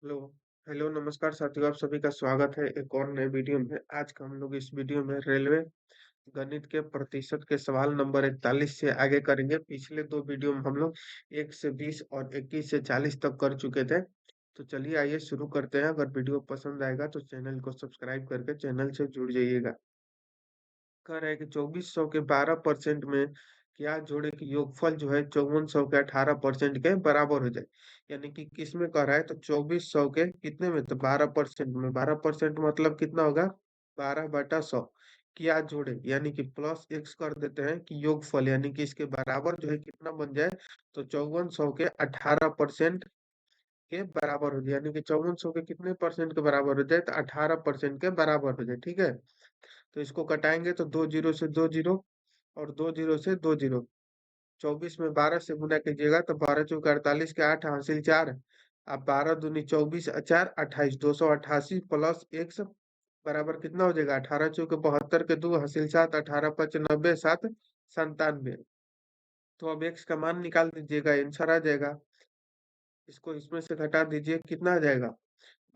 Hello hello नमस्कार साथियों, आप सभी का स्वागत है एक और नए वीडियो में। आज का हम लोग इस वीडियो में रेलवे गणित के प्रतिशत के सवाल नंबर 41 से आगे करेंगे। पिछले दो वीडियो में हम लोग 1 से 20 और 21 से 40 तक कर चुके थे। तो चलिए आइए शुरू करते हैं। अगर वीडियो पसंद आएगा तो चैनल को सब्सक्राइब करके चैनल से जुड़ जाइएगा। कह रहा है कि 2400 के 12% में क्या जोड़े कि योगफल जो है 5400 के 18% के बराबर हो जाए। यानी कि किसमें कह रहा है तो 2400 के कितने में तो 12% में 12% मतलब कितना होगा 12/100। क्या जोड़े यानी कि प्लस एक्स कर देते हैं कि योगफल यानी कि इसके बराबर जो है कितना बन जाए तो 5400 के 18% के बराबर हो जाए। यानी कि 5400 के कितने परसेंट के बराबर हो जाए तो 18% के बराबर हो जाए। ठीक है, तो इसको कटाएंगे तो दो जीरो से दो जीरो और दो जीरो से दो जीरो। 24 में 12 से गुना कीजिएगा तो 12 चौके 48 के 8 हासिल 4। अब 12 दूनी 24 4 28 288 प्लस एक्स बराबर कितना हो जाएगा 18 चौके 72 के 2 हासिल 7 18 5 90 7 97। तो अब एक्स का मान निकाल दीजिएगा, आंसर आ जाएगा। इसको इसमें से घटा दीजिए, कितना आ जाएगा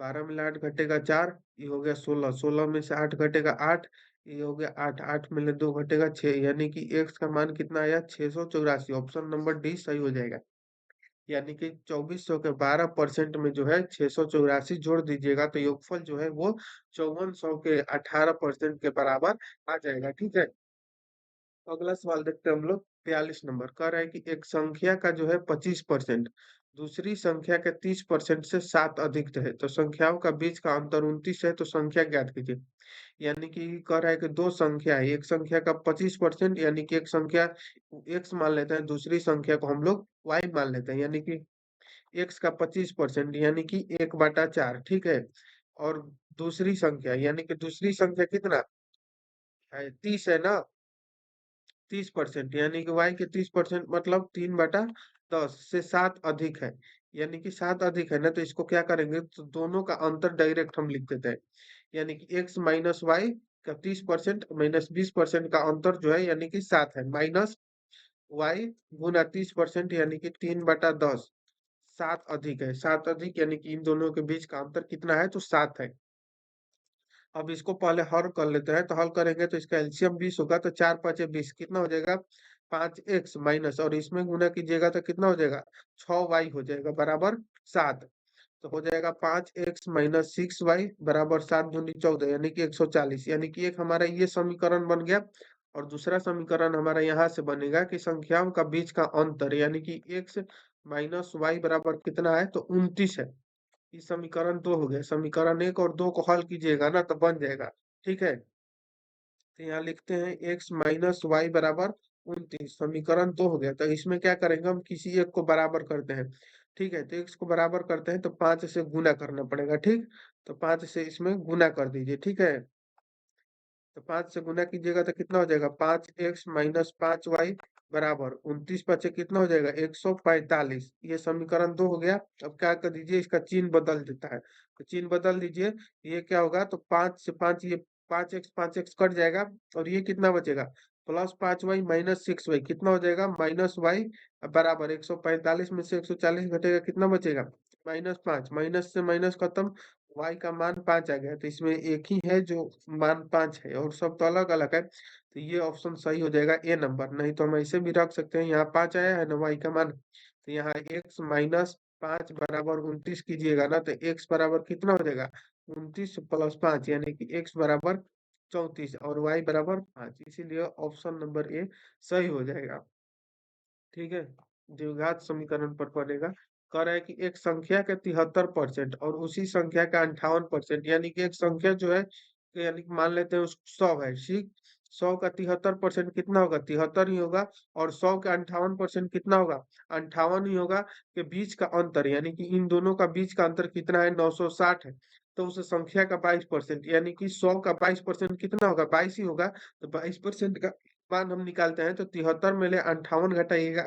12 में 8 घटेगा 4, ये हो गया 16। 16 में से 8 घटेगा 8, ये हो गया 8। 8 में ले 2 घटेगा 6, यानी कि एक्स का मान कितना आया 684। ऑप्शन नंबर डी सही हो जाएगा। यानी कि 2400 के 12% में जो है 684 जोड़ दीजिएगा तो योगफल जो है वो 5400 के 18% के बराबर आ जाएगा। ठीक है, अगला सवाल देखते हैं हम लोग। 42 नंबर कह रहा है कि एक संख्या का जो है 25% दूसरी संख्या के 30% से 7 अधिक है तो संख्याओं का बीच का अंतर 29 है, तो संख्या ज्ञात कीजिए। यानी कि कह रहा है कि दो संख्या है, एक संख्या का 25% यानी कि एक संख्या एक्स मान लेते हैं, दूसरी संख्या को हम लोग वाई मान लेते हैं। यानी कि एक्स का 25% यानी कि 1/4। ठीक है, और दूसरी संख्या यानी कि दूसरी संख्या कितना है 30 है ना, 30% यानी कि y के 30% मतलब 3/10 से 7 अधिक है। यानी कि 7 अधिक है ना, तो इसको क्या करेंगे तो दोनों का अंतर डायरेक्ट हम लिख देते हैं। यानी कि x माइनस वाई का 30% माइनस 20% का अंतर जो है यानी कि 7 है, माइनस वाई गुना 30% यानी कि 3/10। 7 अधिक है, 7 अधिक यानी कि इन दोनों के बीच का अंतर कितना है तो 7 है। अब इसको पहले हल कर लेते हैं, तो हल करेंगे तो इसका एलसीएम 20 होगा, तो 4 5 20 कितना हो जाएगा 5x माइनस, और इसमें गुना कीजिएगा तो कितना हो जाएगा 6y हो जाएगा बराबर 7। तो हो जाएगा 5x माइनस 6y बराबर 7 दूनी 14 यानी कि 140। यानी कि एक हमारा ये समीकरण बन गया, और दूसरा समीकरण हमारा यहाँ से बनेगा कि संख्याओं का बीच का अंतर यानी कि x माइनस वाई बराबर कितना है तो 29 है। ये समीकरण 2 हो गया। समीकरण 1 और 2 को हल कीजिएगा ना तो बन जाएगा। ठीक है, तो यहाँ लिखते हैं x माइनस वाई बराबर 29। समीकरण 2 हो गया, तो इसमें क्या करेंगे हम किसी एक को बराबर करते हैं। ठीक है, तो x को बराबर करते हैं तो 5 से गुना करना पड़ेगा। ठीक, तो 5 से इसमें गुना कर दीजिए। ठीक है, तो 5 से गुना कीजिएगा तो कितना हो जाएगा 5x माइनस 5y बराबर 29 पचे कितना हो जाएगा 145। ये समीकरण 2 हो गया। अब क्या कर दीजिए, इसका चिन्ह बदल देता है, तो चिन्ह बदल दीजिए। ये क्या होगा तो 5 से 5 ये 5x कट जाएगा, और ये कितना बचेगा प्लस 5y माइनस 6y कितना हो जाएगा माइनस वाई बराबर 145 में से 140 घटेगा कितना बचेगा -5। माइनस से माइनस खत्म, y का मान 5 आ गया, तो इसमें एक ही है जो मान 5 है और सब तो अलग अलग है। तो ये ऑप्शन सही हो जाएगा ए नंबर। नहीं तो हम ऐसे भी रख सकते हैं, यहाँ 5 आया है ना y का मान, तो यहाँ x माइनस 5 बराबर 29 कीजिएगा ना तो x बराबर कितना हो जाएगा 29 प्लस 5 यानी कि x बराबर 34 और y बराबर 5, इसीलिए ऑप्शन नंबर ए सही हो जाएगा। ठीक है, द्विघात समीकरण पर पड़ेगा। कह रहा है कि एक संख्या के 73% और उसी संख्या का 58% यानी कि एक संख्या जो है यानी कि मान लेते हैं उसको 100 है। ठीक, 100 का 73% कितना होगा 73 ही होगा, और 100 का 58% कितना होगा 58 ही होगा। के बीच का अंतर यानी कि इन दोनों का बीच का अंतर कितना है 960 है। तो उस संख्या का 22% यानी कि 100 का 22% कितना होगा 22 ही होगा। तो 22% का मान हम निकालते हैं तो 73 में ले 58 घटाइएगा,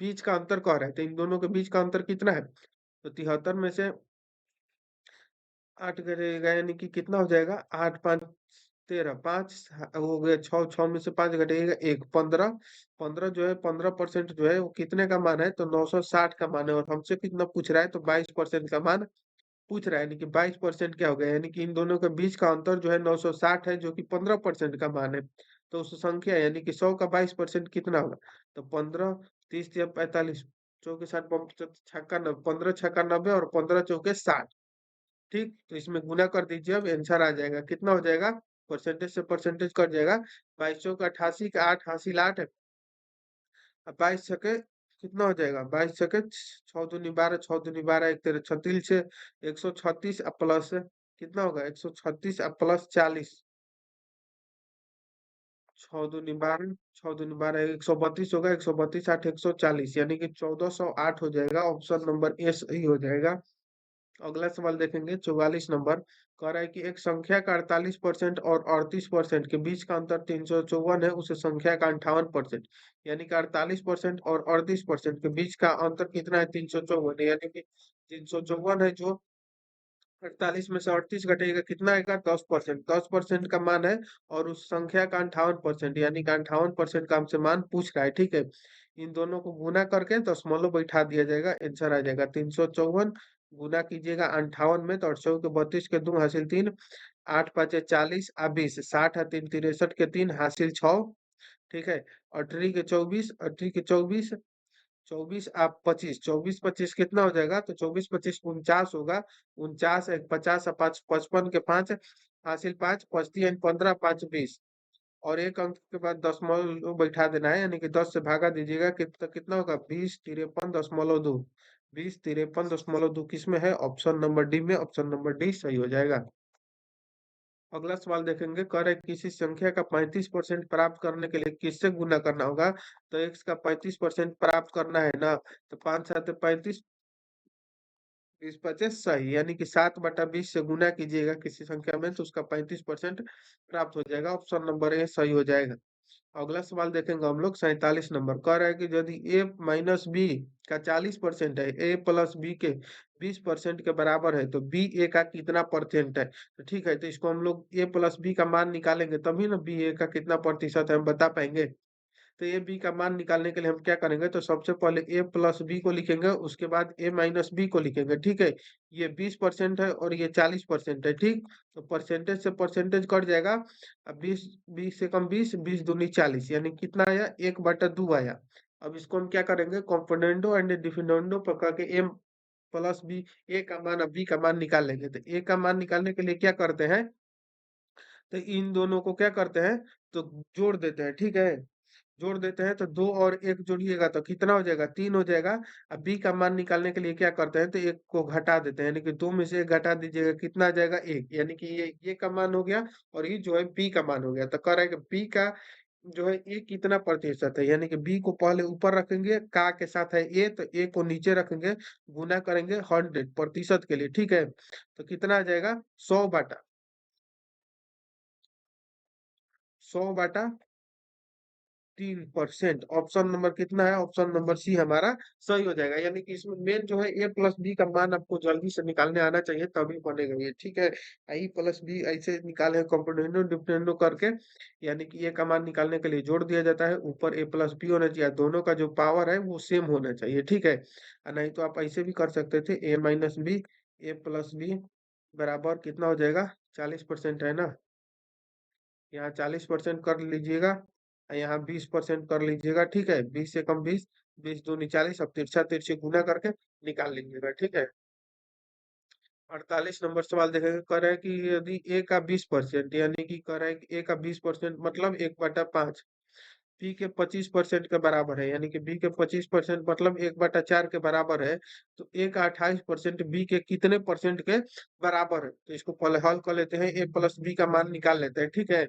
बीच का अंतर कह रहा है तो इन दोनों के बीच का अंतर कितना है तो 73 में से 8 घटेगा यानी कि कितना हो जाएगा 8 5 13 5 हो गया 6 6 में से 5 घटेगा 1 15। 15 जो है 15% जो है वो कितने का मान है तो 960 का मान है, और हमसे कितना पूछ रहा है तो 22% का मान पूछ रहा है, यानी कि 22% क्या हो गया, यानी कि इन दोनों के बीच का अंतर जो है 960 है, जो कि 15% का मान है। तो उस संख्या यानी कि 100 का 22% कितना होगा, तो 15, 30 या 45, चौके साठ, छक्का 15 छक्का 90 और 15 चौके 60। ठीक, तो इसमें गुना कर दीजिए, अब आंसर आ जाएगा, कितना हो जाएगा, परसेंटेज से परसेंटेज कट जाएगा। 22 चौक 88 का 8 हासिल 8 है। अब 22 छके कितना हो जाएगा, 22 छके 6 दूनी 12, 6 दूनी 12, एक तेरह 36 से 136 प्लस कितना होगा, 136 प्लस 40, 6 दूनी 12, 6 दूनी 12, 132 होगा, 132 8 140, यानी कि 1408 हो जाएगा। ऑप्शन नंबर ए सही हो जाएगा। अगला सवाल देखेंगे 44 नंबर। कह रहा है कि एक संख्या का 48% और 38% के बीच का अंतर 354 है, उस संख्या का 58%, यानी कि 48% और 38% के बीच का अंतर कितना है, 354 है, यानी कि 354 है, जो 48 में से 38 घटेगा कितना आएगा, 10%, 10% का मान है, और उस संख्या का 58%, यानी कि 58% का हमसे मान पूछ रहा है। ठीक है, इन दोनों को गुना करके दशमलव बैठा दिया जाएगा, आंसर आ जाएगा 354। गुना कीजिएगा 58 में, तो 8 के 32 के 2 हासिल 3, 8 5 40 आ 20, 60 3 63 के 3 हासिल 6। ठीक है, 18 के 24, 18 के 24, 24 आप 25, 24 25 कितना हो जाएगा, तो 24 25 49 होगा। 49 एक 50 5 55 के 5 हासिल 5, 5 15 5 20, और एक अंक के बाद दशमलव बैठा देना है, यानी कि 10 से भागा दीजिएगा, कितना होगा, 20 53.2, 20 53.2 किसमें है, ऑप्शन नंबर डी में, ऑप्शन नंबर डी सही हो जाएगा। अगला सवाल देखेंगे, कह रहे किसी संख्या का 35% प्राप्त करने के लिए किससे गुना करना होगा, तो x का 35% प्राप्त करना है ना, तो 5 7 35, 20 25 सही, यानी कि 7/20 से गुना कीजिएगा किसी संख्या में, तो उसका 35% प्राप्त हो जाएगा। ऑप्शन नंबर ए सही हो जाएगा। अगला सवाल देखेंगे हम लोग 47 नंबर। कह रहा है कि यदि a माइनस बी का 40% है, a प्लस बी के 20% के बराबर है, तो b a का कितना परसेंट है, तो ठीक है, तो इसको हम लोग a प्लस बी का मान निकालेंगे, तभी ना b a का कितना प्रतिशत है हम बता पाएंगे। तो ए बी का मान निकालने के लिए हम क्या करेंगे, तो सबसे पहले ए प्लस बी को लिखेंगे, उसके बाद ए माइनस बी को लिखेंगे। ठीक है, ये 20% है और ये 40% है। ठीक, तो परसेंटेज से परसेंटेज कट जाएगा। अब 20, 20 से कम 20, 20 दूनी 40, यानी कितना आया, 1/2 आया। अब इसको हम क्या करेंगे, कॉम्पोनेंडो एंड डिफिनेंडो पकड़ के ए प्लस बी, ए का मान अब बी का मान निकाल लेंगे। तो ए का मान निकालने के लिए क्या करते हैं, तो इन दोनों को क्या करते हैं, तो जोड़ देते हैं। ठीक है, जोड़ देते हैं, तो 2 और 1 जोड़िएगा तो कितना हो जाएगा, 3 हो जाएगा। अब बी का मान निकालने के लिए क्या करते हैं, तो एक को घटा देते हैं, यानी कि 2 में से 1 घटा दीजिएगा, कितना आ जाएगा, 1, यानी कि ये का मान हो गया, और ये जो है बी का मान हो गया। तो कह रहा है कि बी का जो है ए कितना प्रतिशत है, यानी कि बी को पहले ऊपर रखेंगे, का के साथ है ए, तो ए को नीचे रखेंगे, गुना करेंगे 100% के लिए। ठीक है, तो कितना आ जाएगा, 100/3%। ऑप्शन नंबर कितना है, ऑप्शन नंबर सी हमारा सही हो जाएगा, यानी कि इसमें मेन जो है ए प्लस बी का मान आपको जल्दी से निकालने आना चाहिए, तभी बनेगा ये। ठीक है, आई प्लस बी ऐसे निकाले कंपोनेंडो डिफरेंडो करके, यानी कि ए का मान निकालने के लिए जोड़ दिया जाता है, ऊपर ए प्लस बी होना चाहिए, दोनों का जो पावर है वो सेम होना चाहिए। ठीक है, नहीं तो आप ऐसे भी कर सकते थे, ए माइनस बी, ए प्लस बी बराबर कितना हो जाएगा, 40% है ना, यहाँ 40% कर लीजिएगा, यहाँ 20% कर लीजिएगा। ठीक है, 20 से कम 20, 20 दूनी 40, अब तिरछा तिरछी गुना करके निकाल लीजिएगा। ठीक है, 48 नंबर सवाल देखेंगे, कह रहा है कि यदि ए का 20%, यानी कि कह रहा है कि ए का 20% मतलब 1/5 बी के 25% के बराबर है, यानी कि बी के 25% मतलब 1/4 के बराबर है, तो ए का 28% बी के कितने परसेंट के बराबर है, तो इसको पहले हल कर लेते हैं, ए प्लस बी का मान निकाल लेते हैं। ठीक है,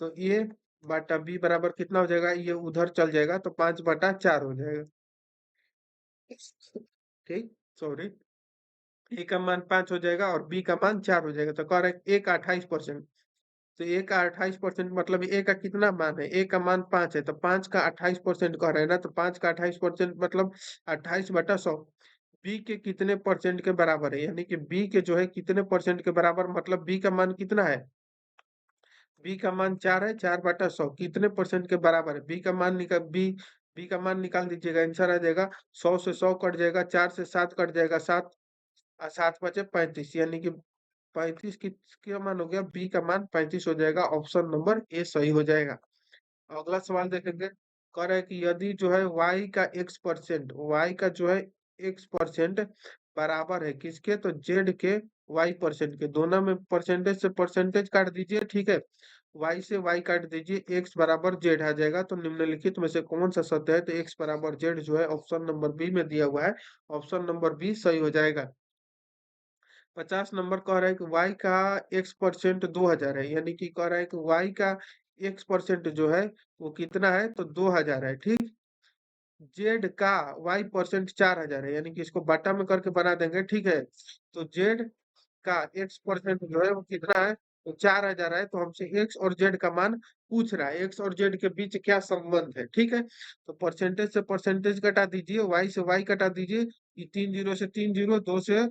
तो ए बटा बी बराबर कितना हो जाएगा, ये उधर चल जाएगा, तो 5/4 हो जाएगा। ठीक, सॉरी, ए का मान 5 हो जाएगा और बी का मान 4 हो जाएगा, तो कह रहा है ए का 28%, तो ए का 28% मतलब ए का कितना मान है, ए का मान 5 है, तो 5 का 28% कह रहे हैं ना, तो 5 का 28% मतलब 28/100, बी के कितने परसेंट के बराबर है, यानी कि बी के जो है कितने परसेंट के बराबर, मतलब बी का मान कितना है, बी का मान 4 है, 4/100 कितने परसेंट के बराबर है, बी का मान निकाल दीजिएगा, आंसर आ जाएगा, 100 से 100 कट जाएगा, 4 से 7 कट जाएगा, 7 और 7 × 5 = 35, यानी कि 35 क्या मान हो गया, बी का मान 35 हो जाएगा। ऑप्शन नंबर ए सही हो जाएगा। अगला सवाल देखेंगे। कह रहा है कि यदि जो है y का x%, y का जो है x% बराबर है किसके, तो z के y% के। दोनों में परसेंटेज से परसेंटेज काट दीजिए, ठीक है। y से y काट दीजिए, x बराबर z आ जाएगा। तो निम्नलिखित में से कौन सा सत्य है, तो x बराबर z जो है ऑप्शन नंबर बी में दिया हुआ है। ऑप्शन नंबर बी सही हो जाएगा। 50 नंबर कह रहा है कि y का x% 2000 है, यानी कि कह रहा है कि y का x% जो है वो कितना है, तो 2000 है, ठीक। जेड का y% 4000 है, यानी कि इसको बाटा में करके बना देंगे, ठीक है। तो जेड का x% जो है वो कितना है, तो 4000 है। तो हमसे x और z का मान पूछ रहा है, x और z के बीच क्या संबंध है, ठीक है। तो परसेंटेज से परसेंटेज घटा दीजिए, y से y घटा दीजिए। ये 3 जीरो से 3 जीरो, 2 से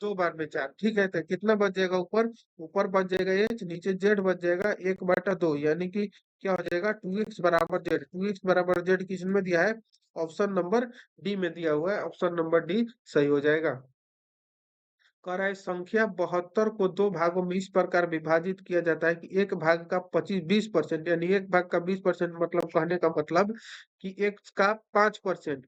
2 बार में 4, ठीक है। तो कितना बच जाएगा, ऊपर ऊपर बच जाएगा एच, नीचे जेड बच जाएगा 1/2, यानी कि क्या हो जाएगा, 2x बराबर जेड। 2x बराबर जेड किस में दिया है, ऑप्शन नंबर डी में दिया हुआ है। ऑप्शन नंबर डी सही हो जाएगा। कह रहा है संख्या 72 को दो भागों में इस प्रकार विभाजित किया जाता है कि एक भाग का 20%, यानी एक भाग का 20%, मतलब कहने का मतलब कि x का 5%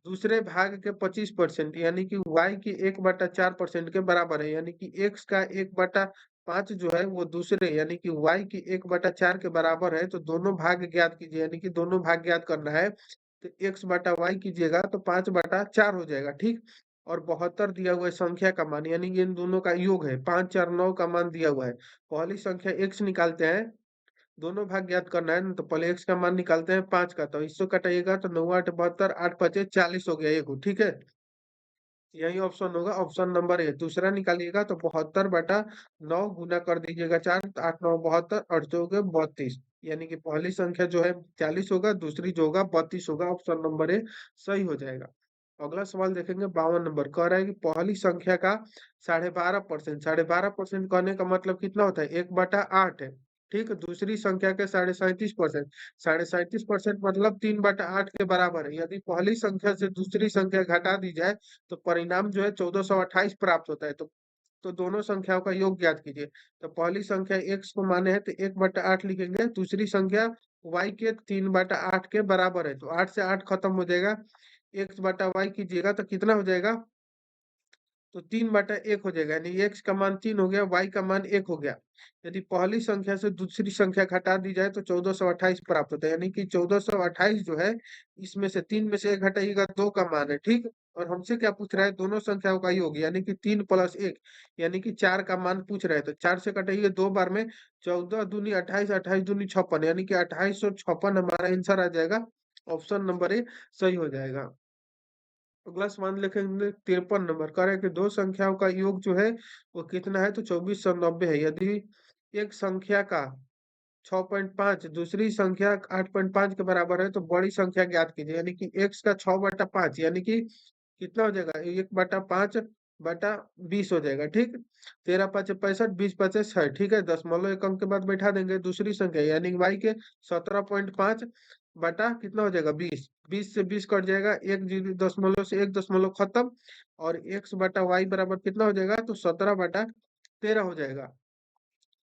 दूसरे भाग के 25%, यानी कि y की 1/4% के बराबर है। यानी कि x का 1/5 जो है वो दूसरे, यानी कि y की 1/4 के बराबर है। तो दोनों भाग ज्ञात कीजिए, यानी कि दोनों भाग ज्ञात करना है। तो x/y कीजिएगा तो 5/4 हो जाएगा, ठीक। और 72 दिया हुआ है संख्या का मान, यानी कि इन दोनों का योग है। 5 4 9 का मान दिया हुआ है। पहली संख्या x निकालते हैं, दोनों भाग ज्ञात करना है ना, तो पहले x का मान निकालते हैं 5 का। तो इससे कटाइएगा तो 9 8 72, 8 5 40 हो गया, एक, ठीक है। यही ऑप्शन होगा, ऑप्शन नंबर ए। दूसरा निकालिएगा तो 72/9 गुना कर दीजिएगा 4, तो 8 9 72 और 32, यानी कि पहली संख्या जो है 40 होगा, दूसरी जो होगा 32 होगा। ऑप्शन नंबर ए सही हो जाएगा। अगला सवाल देखेंगे। 52 नंबर कह रहा है कि पहली संख्या का 12.5%, 12.5% कहने का मतलब कितना होता है, 1/8 है, ठीक। दूसरी संख्या के 37.5%, 37.5% मतलब 3/8 के बराबर है। यदि पहली संख्या से दूसरी संख्या घटा दी जाए तो परिणाम जो है 1428 प्राप्त होता है। तो दोनों संख्याओं का योग ज्ञात कीजिए। तो पहली संख्या x को माने है तो 1/8 लिखेंगे, दूसरी संख्या y के 3/8 के बराबर है। तो 8 से 8 खत्म हो जाएगा, x/y कीजिएगा तो कितना हो जाएगा, तो 3/1 हो जाएगा, यानी x का मान 3 हो गया, y का मान 1 हो गया। यदि पहली संख्या से दूसरी संख्या घटा दी जाए तो 1428 प्राप्त होता है, यानी कि 1428 जो है इसमें से 3 में से 1 घटाइएगा, 2 का मान है, ठीक। और हमसे क्या पूछ रहा है, दोनों संख्याओं का योग, यानी कि 3 + 1, यानी कि 4 का मान पूछ रहा है। तो 4 से कटाइए 2 बार में, 14 दूनी 28, 28 दूनी 56, यानी कि 2856 हमारा आंसर आ जाएगा। ऑप्शन नंबर ए सही हो जाएगा। अगला सवाल लिखेंगे। 53 नंबर कह रहे हैं कि दो संख्याओं का योग जो है वो कितना है, तो 2490 है। यदि एक संख्या का 6.5 दूसरी संख्या 8.5 के बराबर है तो बड़ी संख्या ज्ञात कीजिए, यानी कि x का 6/5, यानी कि कितना हो जाएगा, 1/5/20 हो जाएगा, ठीक। 13 5 65, 20 5 60, ठीक है। दशमलव एक अंक के बाद बैठा देंगे दूसरी संख्या, यानी कि y के 17.5 बटा कितना हो जाएगा, 20, 20 से 20 कट जाएगा, एक जीरो दशमलव से एक दशमलव खत्म। और x/y बराबर कितना हो जाएगा, तो 17/13 हो जाएगा।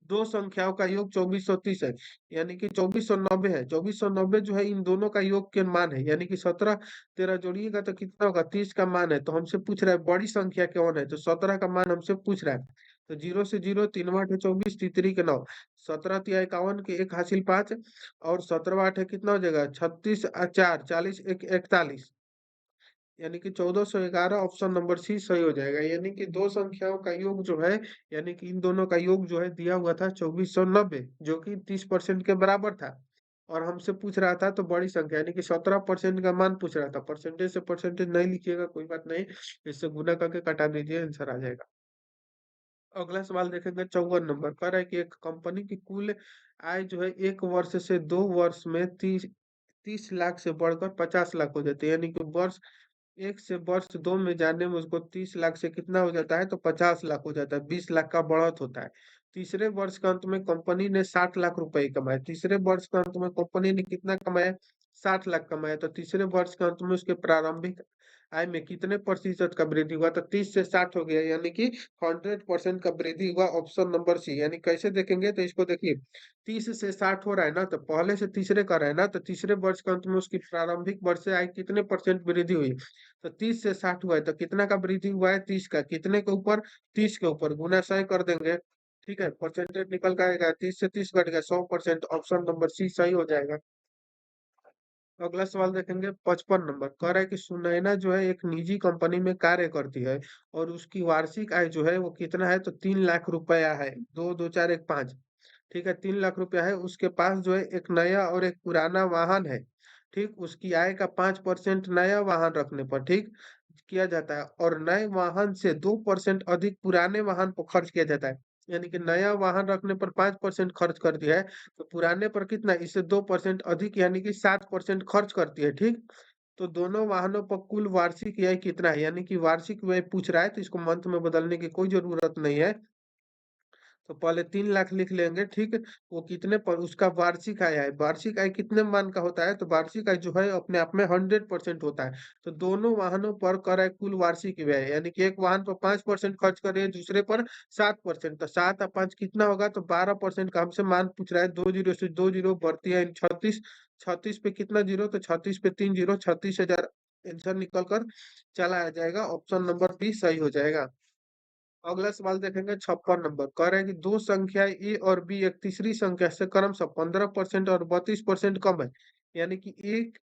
दो संख्याओं का योग 2430 है, यानी कि 2490 है। 2490 जो है इन दोनों का योग के मान है, यानी कि 17 13 जोड़िएगा तो कितना होगा, 30 का मान है। तो हमसे पूछ रहा है बड़ी संख्या कौन है, तो 17 का मान हमसे पूछ रहा है। तो 0 से 0, 3 8 24, तीतरी के 9, 17 तिया 51 के 1 हासिल 5, और 17 8 है कितना हो जाएगा, 36 4 40 1 41, यानी कि 1411। ऑप्शन नंबर सी सही हो जाएगा। यानी कि दो संख्याओं का योग जो है, यानी कि इन दोनों का योग जो है दिया हुआ था 2490, जो कि 30% के बराबर था। और हमसे पूछ रहा था तो बड़ी संख्या, यानी कि 17% का मान पूछ रहा था। परसेंटेज से परसेंटेज नहीं लिखिएगा, कोई बात नहीं, इससे गुना करके कटा दीजिए, आंसर आ जाएगा। अगला सवाल देखेंगे। 54 नंबर कह रहा है कि एक कंपनी की कुल आय जो है 1 वर्ष से 2 वर्ष में 30 लाख से बढ़कर 50 लाख हो जाती है, यानी कि वर्ष 1 से वर्ष 2 में जाने में उसको 30 लाख से कितना हो जाता है, तो 50 लाख हो जाता है, 20 लाख का बढ़त होता है। तीसरे वर्ष के अंत में कंपनी ने 60 लाख रुपए कमाए। तीसरे वर्ष के अंत में कंपनी ने कितना कमाया, 60 लाख कमाया। तो तीसरे वर्ष के अंत में उसके प्रारंभिक आय में कितने प्रतिशत का वृद्धि हुआ? तो 30 से 60 हो गया, यानी कि 100% का वृद्धि हुआ, ऑप्शन नंबर सी। यानी कैसे देखेंगे? तो इसको देखिए, 30 से 60 हो रहा है ना, तो पहले से तीसरे का रहा है ना, तो तीसरे वर्ष के अंत में उसकी प्रारंभिक वर्ष से आय कितने परसेंट वृद्धि हुई? तो 30 से 60 हुआ है, तो कितना का वृद्धि हुआ है? 30 का। कितने के ऊपर? 30 के ऊपर, गुना 100 कर देंगे। ठीक है, परसेंटेज निकल के आएगा, 30 से 30 घट गया, 100%। ऑप्शन नंबर सी सही हो जाएगा। अगला सवाल देखेंगे, 55 नंबर। कह रहा है कि सुनैना जो है एक निजी कंपनी में कार्य करती है और उसकी वार्षिक आय जो है वो कितना है? तो 3 लाख रुपया है। 2 2 4 1 5। ठीक है, 3 लाख रुपया है। उसके पास जो है एक नया और एक पुराना वाहन है। ठीक, उसकी आय का 5% नया वाहन रखने पर ठीक किया जाता है, और नए वाहन से 2% अधिक पुराने वाहन पर खर्च किया जाता है। यानी कि नया वाहन रखने पर 5% खर्च करती है, तो पुराने पर कितना? इससे 2% अधिक, यानी कि 7% खर्च करती है। ठीक, तो दोनों वाहनों पर कुल वार्षिक व्यय कितना है? यानी कि वार्षिक व्यय पूछ रहा है, तो इसको मंथ में बदलने की कोई जरूरत नहीं है। तो पहले 3 लाख लिख लेंगे। ठीक, वो कितने पर उसका वार्षिक आय है? वार्षिक आय कितने मान का होता है? तो वार्षिक आय जो है अपने आप में 100% होता है। तो दोनों वाहनों पर कर है कुल वार्षिक व्यय, यानी कि एक वाहन पर 5% खर्च कर रहे हैं, दूसरे पर 7%। तो 7 और 5 कितना होगा? तो 12% का हमसे मान पूछ रहा है। 2 जीरो से 2 जीरो बढ़ती है, 36। 36 पे कितना जीरो? तो 36 पे 3 जीरो, 36,000 आंसर निकल कर चला आ जाएगा। ऑप्शन नंबर बी सही हो जाएगा। अगला सवाल देखेंगे, 56 नंबर। कह रहे हैं कि दो संख्या ए और बी एक तीसरी संख्या से क्रमशः 15% और 32% कम है। यानी कि 1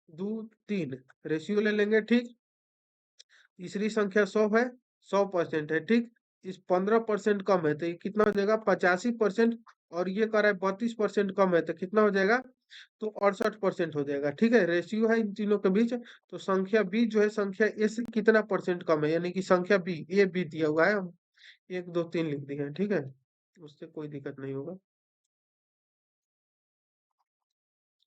2 3 रेशियो ले लेंगे। ठीक, तीसरी संख्या 100 है, 100% है। ठीक, इस 15% कम है, तो ये कितना हो जाएगा? 85%। और ये कह रहा है 32% कम है, तो कितना हो जाएगा? तो 68% हो जाएगा। ठीक है, रेशियो है इन तीनों के बीच। तो संख्या बी जो है संख्या ए से कितना परसेंट कम है? यानी कि संख्या बी, ए बी दिया हुआ है, 1 2 3 लिख दिए हैं। ठीक है, उससे कोई दिक्कत नहीं होगा।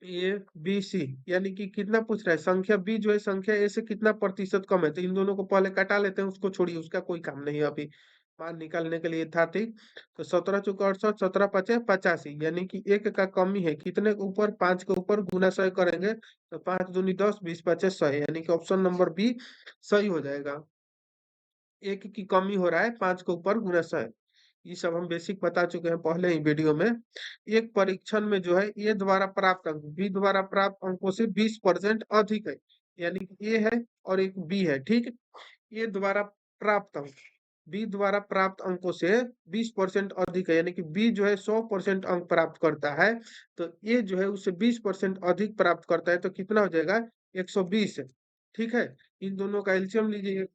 ए बी सी, यानी कि कितना पूछ रहा है? संख्या बी जो है संख्या ए से कितना प्रतिशत कम है? तो इन दोनों को पहले कटा लेते हैं, उसको छोड़िए, उसका कोई काम नहीं है अभी। मान निकालने के लिए था। ठीक, तो 17 × 4 = 68, 17 × 5 = 85, यानी कि एक का कमी है। कितने के ऊपर? 5 के ऊपर, गुना 100 करेंगे, तो 5 दूनी 10, 20 × 5 = 100, यानी कि ऑप्शन नंबर बी सही हो जाएगा। एक की कमी हो रहा है, 5 के ऊपर, गुना 100। ये सब हम बेसिक बता चुके हैं पहले ही वीडियो में। एक परीक्षण में जो है ए द्वारा प्राप्त अंक बी द्वारा प्राप्त अंकों से 20% अधिक है। यानी कि ए है और एक बी है। ठीक, ए द्वारा प्राप्त अंक बी द्वारा प्राप्त अंकों से 20% अधिक है, यानी कि बी जो है 100% अंक प्राप्त करता है, तो ए जो है उससे 20% अधिक प्राप्त करता है, तो कितना हो जाएगा? 120। ठीक है, इन दोनों का एलसीएम लीजिए,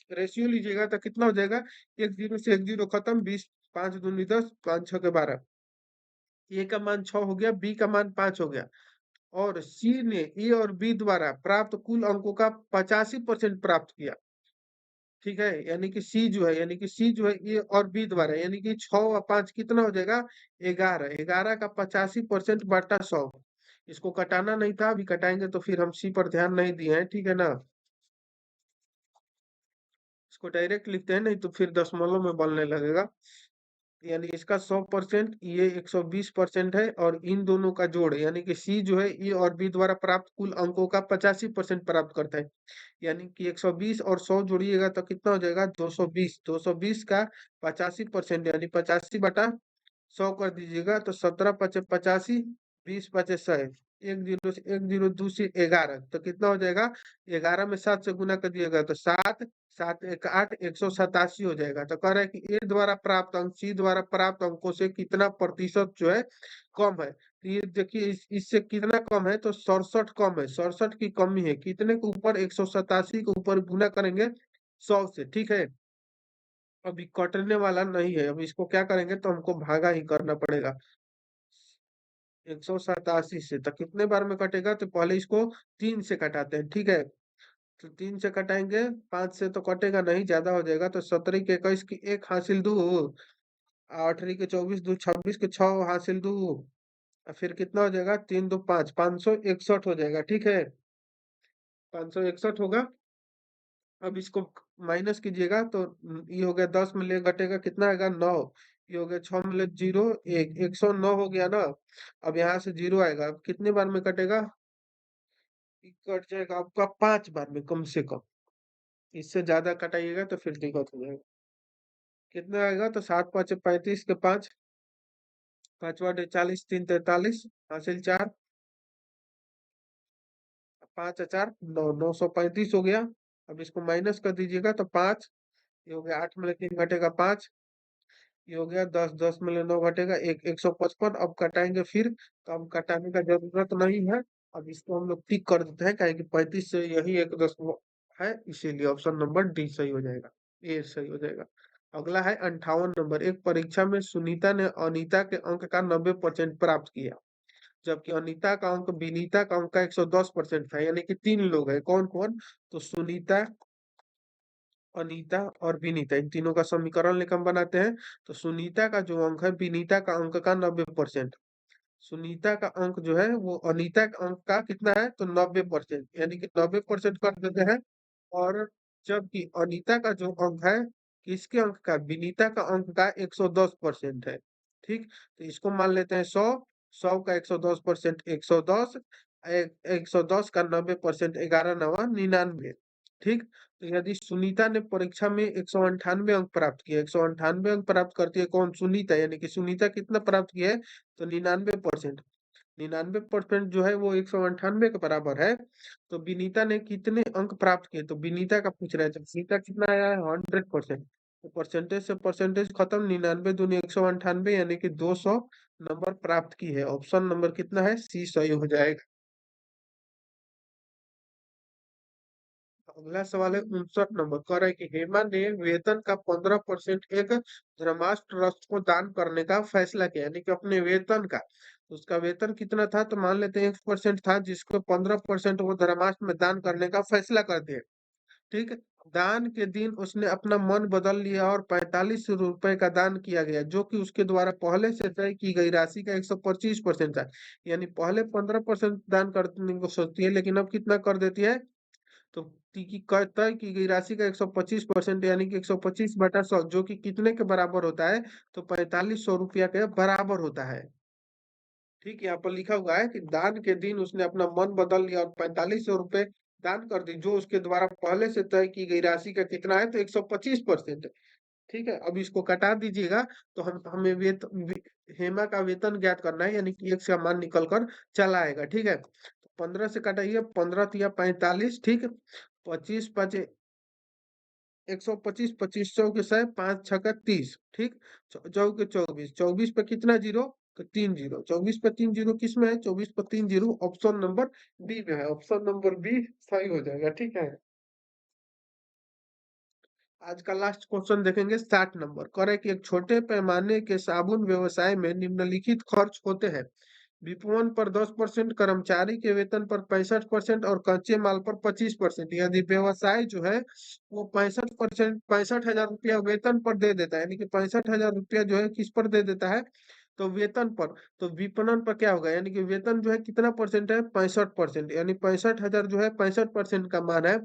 रेशियो लीजिएगा, तो कितना हो जाएगा? 1 0 से 1 0 खत्म, 20, 5 दूनी 10, 5 6 के 12। ए का मान 6 हो गया, बी का मान 5 हो गया। और सी ने ए और बी द्वारा प्राप्त कुल अंकों का 85% प्राप्त किया। ठीक है, यानी कि सी जो है, यानी कि सी जो है ए और बी द्वारा, यानी कि 6 और 5 कितना हो जाएगा? 11। 11 का 85% बटा 100। इसको कटाना नहीं था, अभी कटाएंगे तो फिर हम सी पर ध्यान नहीं दिए हैं। ठीक है ना, इसको डायरेक्ट लिखते हैं, नहीं तो फिर दशमलव में बनने लगेगा। यानी इसका 100%, ये 120% है, और इन दोनों का जोड़, यानी कि सी जो है ए और बी द्वारा प्राप्त कुल अंकों का 85% प्राप्त करता है। यानी कि 120 और 100 जोड़िएगा तो कितना हो जाएगा? 220। 220 का 85%, यानी 85/100 कर दीजिएगा, तो 17 × 5 = 85, 20 × 5 = 100। 1 0 से 1 0 2 से 11, तो कितना हो जाएगा? 11 में 7 से गुना कर दिएगा, तो 7 7 1 8, 187 हो जाएगा। तो कह रहा है कि ए द्वारा प्राप्त अंक सी द्वारा प्राप्त अंकों से कितना प्रतिशत जो है कम है? तो ये देखिए, इससे कितना कम है? तो 67 कम है। 67 की कमी है, कितने के ऊपर? 187 के ऊपर, गुना करेंगे 100 से। ठीक है, अभी कटने वाला नहीं है, अब इसको क्या करेंगे? तो हमको भागा ही करना पड़ेगा 187 से। तो कितने बार में कटेगा? तो पहले इसको 3 से कटाते हैं। ठीक है, तो 3 से कटाएंगे, 5 से तो कटेगा नहीं, ज्यादा हो जाएगा। तो 17 के 21 की 1 हासिल 2, 8 के 24, 2 26 के 6 हासिल 2, और फिर कितना हो जाएगा? 3 2 5, 561 हो जाएगा। ठीक है, 561 होगा। अब इसको माइनस कीजिएगा, तो ये हो गया 10 में ले घटेगा, कितना आएगा? 9। ये हो गया 6 में ले 0 1, 109 हो गया ना। अब यहाँ से 0 आएगा, अब कितने बार में कटेगा? कट जाएगा आपका 5 बार में कम से कम। इससे ज्यादा कटाइएगा तो फिर दिक्कत हो जाएगा। कितना आएगा तो 7 5 35 के 5, 5 40 3 43 हासिल 4, 5 4 9, 935 हो गया। अब इसको माइनस कर दीजिएगा तो 5, ये हो गया 8 में 3 घटेगा 5, ये हो गया 10, 10 में 9 घटेगा 1, 155। अब कटाएंगे फिर, तो अब कटाने का जरूरत नहीं है। अब इसको हम लोग टिक कर देते हैं, काहे कि 35 से यही एक दशमलव है, इसीलिए ऑप्शन नंबर डी सही हो जाएगा, ए सही हो जाएगा। अगला है 58 नंबर। एक परीक्षा में सुनीता ने अनीता के अंक का 90% प्राप्त किया, जबकि अनीता का अंक विनीता का अंक का 110% था, यानी कि 3 लोग हैं। कौन कौन? तो सुनीता, अनीता और विनीता, इन तीनों का समीकरण लेकर हम बनाते हैं। तो सुनीता का जो अंक है विनीता का अंक का 90%, सुनीता का अंक जो है वो अनीता के अंक का कितना है तो 90%, यानी कि 90% कर देते हैं। और जबकि अनीता का जो अंक है, किसके अंक का? विनीता का अंक का 110% है। ठीक, तो इसको मान लेते हैं 100, 100 का 110% 110, 110 का 90% 11×9 = 99। ठीक, तो यदि सुनीता ने परीक्षा में 198 अंक प्राप्त किए, 198 अंक प्राप्त करती है कौन? सुनीता, यानी कि सुनीता कितना प्राप्त किया है तो 99%। 99% जो है वो 198 के बराबर है। तो विनीता ने कितने अंक प्राप्त किए? तो विनीता का पूछ रहे हैं, तो विनीता कितना आया है 100%। तो परसेंटेज से परसेंटेज खत्म, 99 दूनी 198, यानी कि 200 नंबर प्राप्त की है। ऑप्शन नंबर कितना है? सी सही हो जाएगा। अगला सवाल है 59 नंबर। कह रहा है कि हेमा ने वेतन का 15% एक धर्माष्ट ट्रस्ट को दान करने का फैसला किया, यानी कि अपने वेतन का। तो उसका वेतन कितना था तो मान लेते हैं 1% था, जिसको 15% वो धर्माष्ट में दान करने का फैसला कर दिए। ठीक है, दान के दिन उसने अपना मन बदल लिया और 45 रुपए का दान किया गया, जो कि उसके द्वारा पहले से तय की गई राशि का 125% था। यानी पहले 15% दान करने को सोचती है, लेकिन अब कितना कर देती है तो तय की गई राशि का 125%, यानी कि 125/100, जो कि कितने के बराबर होता है तो 4500 रुपया के बराबर होता है। ठीक, यहाँ पर लिखा हुआ है कि दान के दिन उसने अपना मन बदल लिया और 4500 रुपए दान कर दी, जो उसके द्वारा पहले से तय की गई राशि का कितना है तो 125%। ठीक है, अब इसको कटा दीजिएगा तो हमें हेमा का वेतन ज्ञात करना है, यानी कि एक का मान निकल कर चला आएगा। ठीक है, तो 15 से कटाइए, 15 तिया 45। ठीक, 25 5 125, 25 के 100, 5 6 30। ठीक, चौ के 24, 24 पे कितना जीरो तो 3 जीरो, 24 पे 3 जीरो किस में है? 24 पे 3 जीरो ऑप्शन नंबर बी में है। ऑप्शन नंबर बी सही हो जाएगा। ठीक है, आज का लास्ट क्वेश्चन देखेंगे 60 नंबर। करे कि एक छोटे पैमाने के साबुन व्यवसाय में निम्नलिखित खर्च होते हैं: विपणन पर 10%, कर्मचारी के वेतन पर 65% और कच्चे माल पर 25%। यदि व्यवसाय जो है वो 65%, 65,000 रुपया वेतन पर दे देता है, यानी कि 65,000 रुपया जो है किस पर दे देता है तो वेतन पर। तो विपणन पर क्या होगा, यानी कि वेतन जो है कितना परसेंट है 65%, यानी 65,000 जो है 65% का मान है।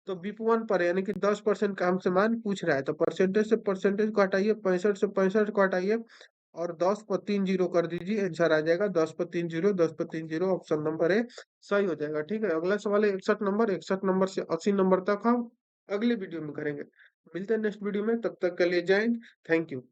तो विपवन पर यानी कि 10% का हमसे मान पूछ रहा है, तो परसेंटेज से परसेंटेज को हटाइए, 65 से 65 को हटाइए और 10 पर 3 जीरो कर दीजिए, आंसर आ जाएगा 10 पर 3 जीरो, 10 पर 3 जीरो, ऑप्शन नंबर ए सही हो जाएगा। ठीक है, अगला सवाल है 61 नंबर। 61 नंबर से 80 नंबर तक हम अगले वीडियो में करेंगे। मिलते हैं नेक्स्ट वीडियो में, तब तक के लिए जय हिंद, थैंक यू।